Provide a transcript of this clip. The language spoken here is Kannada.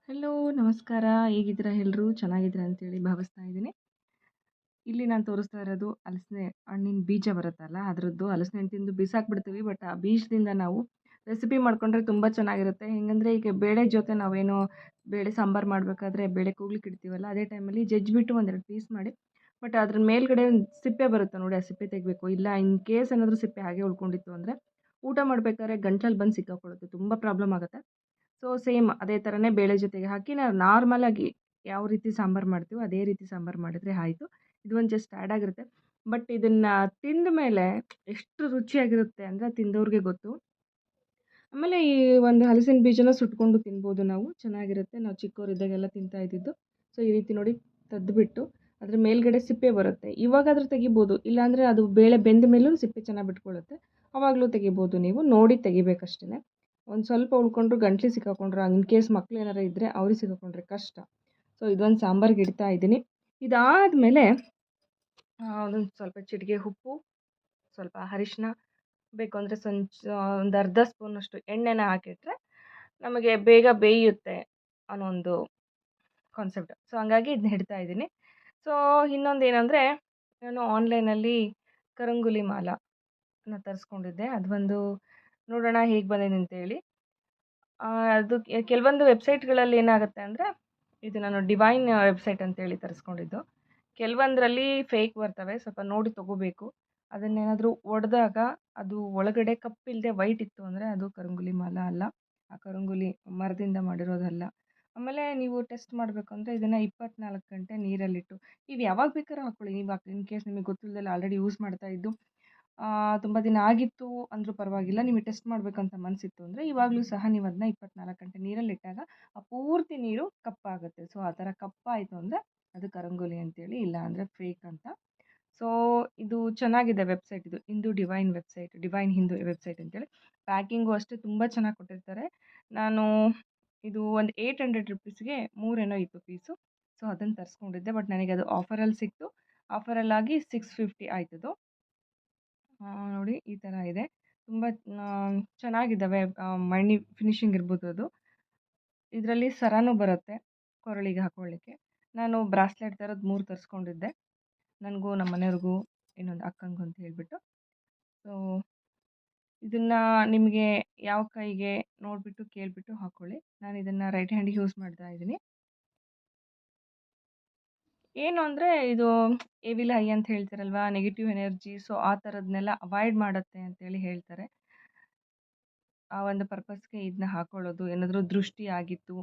ಹಲೋ, ನಮಸ್ಕಾರ. ಹೇಗಿದ್ದೀರಾ ಎಲ್ರೂ? ಚೆನ್ನಾಗಿದ್ದೀರಾ ಅಂತೇಳಿ ಭಾವಿಸ್ತಾ ಇದ್ದೀನಿ. ಇಲ್ಲಿ ನಾನು ತೋರಿಸ್ತಾ ಇರೋದು ಹಲಸಿನ ಹಣ್ಣಿನ ಬೀಜ ಬರುತ್ತಲ್ಲ, ಅದರದ್ದು ಹಲಸಿನ ಹಣ್ಣು ತಿಂದು ಬಿಸಾಕ್ಬಿಡ್ತೀವಿ. ಬಟ್ ಆ ಬೀಜದಿಂದ ನಾವು ರೆಸಿಪಿ ಮಾಡ್ಕೊಂಡ್ರೆ ತುಂಬ ಚೆನ್ನಾಗಿರುತ್ತೆ. ಹೆಂಗಂದ್ರೆ ಈಗ ಬೇಳೆ ಜೊತೆ ನಾವೇನೋ ಬೇಳೆ ಸಾಂಬಾರು ಮಾಡಬೇಕಾದ್ರೆ ಬೇಳೆ ಕೂಗ್ಲಿಕ್ಕೆ ಇಡ್ತೀವಲ್ಲ, ಅದೇ ಟೈಮಲ್ಲಿ ಜಜ್ಜಿಬಿಟ್ಟು ಒಂದೆರಡು ಪೀಸ್ ಮಾಡಿ, ಬಟ್ ಅದ್ರ ಮೇಲ್ಗಡೆ ಒಂದು ಸಿಪ್ಪೆ ಬರುತ್ತೆ ನೋಡಿ, ಆ ಸಿಪ್ಪೆ ತೆಗಿಬೇಕು. ಇಲ್ಲ ಇನ್ ಕೇಸ್ ಏನಾದರೂ ಸಿಪ್ಪೆ ಹಾಗೆ ಉಳ್ಕೊಂಡಿತ್ತು ಅಂದರೆ ಊಟ ಮಾಡಬೇಕಾದ್ರೆ ಗಂಟಲಲ್ಲಿ ಬಂದು ಸಿಕ್ಕಾಕೊಳ್ಳುತ್ತೆ. ತುಂಬ ಪ್ರಾಬ್ಲಮ್ ಆಗುತ್ತೆ. ಸೊ ಸೇಮ್ ಅದೇ ಥರನೇ ಬೇಳೆ ಜೊತೆಗೆ ಹಾಕಿ ನಾವು ನಾರ್ಮಲಾಗಿ ಯಾವ ರೀತಿ ಸಾಂಬಾರು ಮಾಡ್ತೀವೋ ಅದೇ ರೀತಿ ಸಾಂಬಾರು ಮಾಡಿದರೆ ಆಯಿತು. ಇದು ಒಂದು ಜಸ್ಟ್ ಆ್ಯಡ್ ಆಗಿರುತ್ತೆ. ಬಟ್ ಇದನ್ನು ತಿಂದ ಮೇಲೆ ಎಷ್ಟು ರುಚಿಯಾಗಿರುತ್ತೆ ಅಂದರೆ ತಿಂದವ್ರಿಗೆ ಗೊತ್ತು. ಆಮೇಲೆ ಈ ಒಂದು ಹಲಸಿನ ಬೀಜನ ಸುಟ್ಕೊಂಡು ತಿನ್ಬೋದು ನಾವು, ಚೆನ್ನಾಗಿರುತ್ತೆ. ನಾವು ಚಿಕ್ಕವರಿದ್ದಾಗೆಲ್ಲ ತಿಂತಾ ಇದ್ದಿದ್ದು. ಸೊ ಈ ರೀತಿ ನೋಡಿ ತೆಗೆದ್ಬಿಟ್ಟು ಅದ್ರ ಮೇಲ್ಗಡೆ ಸಿಪ್ಪೆ ಬರುತ್ತೆ. ಇವಾಗಾದರೂ ತೆಗಿಬೋದು, ಇಲ್ಲಾಂದರೆ ಅದು ಬೇಳೆ ಬೆಂದ ಮೇಲೂ ಸಿಪ್ಪೆ ಚೆನ್ನಾಗಿ ಬಿಟ್ಕೊಳ್ಳುತ್ತೆ. ಆವಾಗಲೂ ತೆಗಿಬೋದು, ನೀವು ನೋಡಿ ತೆಗಿಬೇಕಷ್ಟೇ. ಒಂದು ಸ್ವಲ್ಪ ಉಳ್ಕೊಂಡ್ರು ಗಂಟ್ಲಿಗೆ ಸಿಕ್ಕಾಕೊಂಡ್ರು, ಇನ್ ಕೇಸ್ ಮಕ್ಳು ಏನಾರು ಇದ್ದರೆ ಅವ್ರಿಗೆ ಸಿಕ್ಕಾಕೊಂಡ್ರೆ ಕಷ್ಟ. ಸೊ ಇದೊಂದು ಸಾಂಬಾರಿಗೆ ಇಡ್ತಾ ಇದ್ದೀನಿ. ಇದಾದಮೇಲೆ ಒಂದೊಂದು ಸ್ವಲ್ಪ ಚಿಟಿಕೆ ಉಪ್ಪು, ಸ್ವಲ್ಪ ಅರಿಶಿನ, ಬೇಕು ಅಂದರೆ ಒಂದು ಅರ್ಧ ಸ್ಪೂನಷ್ಟು ಎಣ್ಣೆನ ಹಾಕಿಟ್ರೆ ನಮಗೆ ಬೇಗ ಬೇಯುತ್ತೆ ಅನ್ನೋ ಒಂದು ಕಾನ್ಸೆಪ್ಟ್. ಸೊ ಹಂಗಾಗಿ ಇದನ್ನ ಇಡ್ತಾ ಇದ್ದೀನಿ. ಸೊ ಇನ್ನೊಂದು ಏನಂದರೆ, ನಾನು ಆನ್ಲೈನಲ್ಲಿ ಕರಂಗುಲಿ ಮಾಲನ ತರಿಸ್ಕೊಂಡಿದ್ದೆ. ಅದು ಒಂದು ನೋಡೋಣ ಹೇಗೆ ಬಂದಿದೆ ಅಂತೇಳಿ. ಅದು ಕೆಲವೊಂದು ವೆಬ್ಸೈಟ್ಗಳಲ್ಲಿ ಏನಾಗುತ್ತೆ ಅಂದರೆ, ಇದು ನಾನು ಡಿವೈನ್ ವೆಬ್ಸೈಟ್ ಅಂತೇಳಿ ತರಿಸ್ಕೊಂಡಿದ್ದು. ಕೆಲವೊಂದರಲ್ಲಿ ಫೇಕ್ ಬರ್ತವೆ, ಸ್ವಲ್ಪ ನೋಡಿ ತೊಗೋಬೇಕು. ಅದನ್ನೇನಾದರೂ ಒಡೆದಾಗ ಅದು ಒಳಗಡೆ ಕಪ್ಪಿಲ್ಲದೆ ವೈಟ್ ಇತ್ತು ಅಂದರೆ ಅದು ಕರಂಗುಲಿ ಮಾಲ ಅಲ್ಲ, ಆ ಕರಂಗುಲಿ ಮರದಿಂದ ಮಾಡಿರೋದಲ್ಲ. ಆಮೇಲೆ ನೀವು ಟೆಸ್ಟ್ ಮಾಡಬೇಕು ಅಂದರೆ ಇದನ್ನು 24 ಗಂಟೆ ನೀರಲ್ಲಿಟ್ಟು, ನೀವು ಯಾವಾಗ ಬೇಕಾದ್ರೂ ಹಾಕ್ಕೊಳ್ಳಿ. ನೀವು ಇನ್ ಕೇಸ್ ನಿಮಗೆ ಗೊತ್ತಿಲ್ಲದಲ್ಲ ಆಲ್ರೆಡಿ ಯೂಸ್ ಮಾಡ್ತಾ ಇದ್ದು ತುಂಬ ದಿನ ಆಗಿತ್ತು ಅಂದರೂ ಪರವಾಗಿಲ್ಲ, ನಿಮಗೆ ಟೆಸ್ಟ್ ಮಾಡಬೇಕಂತ ಮನಸ್ಸಿತ್ತು ಅಂದರೆ ಇವಾಗಲೂ ಸಹ ನೀವು ಅದನ್ನ 24 ಗಂಟೆ ನೀರಲ್ಲಿಟ್ಟಾಗ ಆ ಪೂರ್ತಿ ನೀರು ಕಪ್ಪಾಗುತ್ತೆ. ಸೊ ಆ ಥರ ಕಪ್ಪಾಯಿತು ಅಂದರೆ ಅದು ಕರಂಗೋಲಿ ಅಂತೇಳಿ, ಇಲ್ಲ ಅಂದರೆ ಫೇಕ್ ಅಂತ. ಸೊ ಇದು ಚೆನ್ನಾಗಿದೆ ವೆಬ್ಸೈಟ್, ಇದು Hindu divine website, divine Hindu website ಅಂತೇಳಿ. ಪ್ಯಾಕಿಂಗು ಅಷ್ಟೇ ತುಂಬ ಚೆನ್ನಾಗಿ ಕೊಟ್ಟಿರ್ತಾರೆ. ನಾನು ಇದು ಒಂದು 800 ರುಪೀಸ್ಗೆ 3 ಏನೋ ಇತ್ತು ಪೀಸು. ಸೊ ಅದನ್ನು ತರಿಸ್ಕೊಂಡಿದ್ದೆ. ಬಟ್ ನನಗೆ ಅದು ಆಫರಲ್ಲಿ ಸಿಕ್ತು. ಆಫರಲ್ಲಾಗಿ 650 ಆಯ್ತದು. ನೋಡಿ ಈ ಥರ ಇದೆ. ತುಂಬ ಚೆನ್ನಾಗಿದ್ದಾವೆ. ಮಣಿ ಫಿನಿಶಿಂಗ್ ಇರ್ಬೋದು ಅದು. ಇದರಲ್ಲಿ ಸರನೂ ಬರುತ್ತೆ ಕೊರಳಿಗೆ ಹಾಕ್ಕೊಳ್ಳಿಕ್ಕೆ. ನಾನು ಬ್ರಾಸ್ಲೆಟ್ ಥರದ್ದು 3 ತರಿಸ್ಕೊಂಡಿದ್ದೆ, ನನಗೂ ನಮ್ಮ ಮನೆಯವ್ರಿಗೂ ಇನ್ನೊಂದು ಅಕ್ಕಂಗೂ ಅಂತ ಹೇಳಿಬಿಟ್ಟು. ಸೊ ಇದನ್ನು ನಿಮಗೆ ಯಾವ ಕೈಗೆ ನೋಡಿಬಿಟ್ಟು ಕೇಳಿಬಿಟ್ಟು ಹಾಕ್ಕೊಳ್ಳಿ. ನಾನು ಇದನ್ನು ರೈಟ್ ಹ್ಯಾಂಡಿಗೆ ಯೂಸ್ ಮಾಡ್ತಾ ಇದ್ದೀನಿ. ಏನು ಅಂದರೆ ಇದು ಎವಿಲ್ ಐ ಅಂತ ಹೇಳ್ತಾರಲ್ವಾ, ನೆಗೆಟಿವ್ ಎನರ್ಜಿ, ಸೊ ಆ ಥರದನ್ನೆಲ್ಲ ಅವಾಯ್ಡ್ ಮಾಡುತ್ತೆ ಅಂತೇಳಿ ಹೇಳ್ತಾರೆ. ಆ ಒಂದು ಪರ್ಪಸ್ಗೆ ಇದನ್ನ ಹಾಕ್ಕೊಳ್ಳೋದು. ಏನಾದರೂ ದೃಷ್ಟಿ ಆಗಿತ್ತು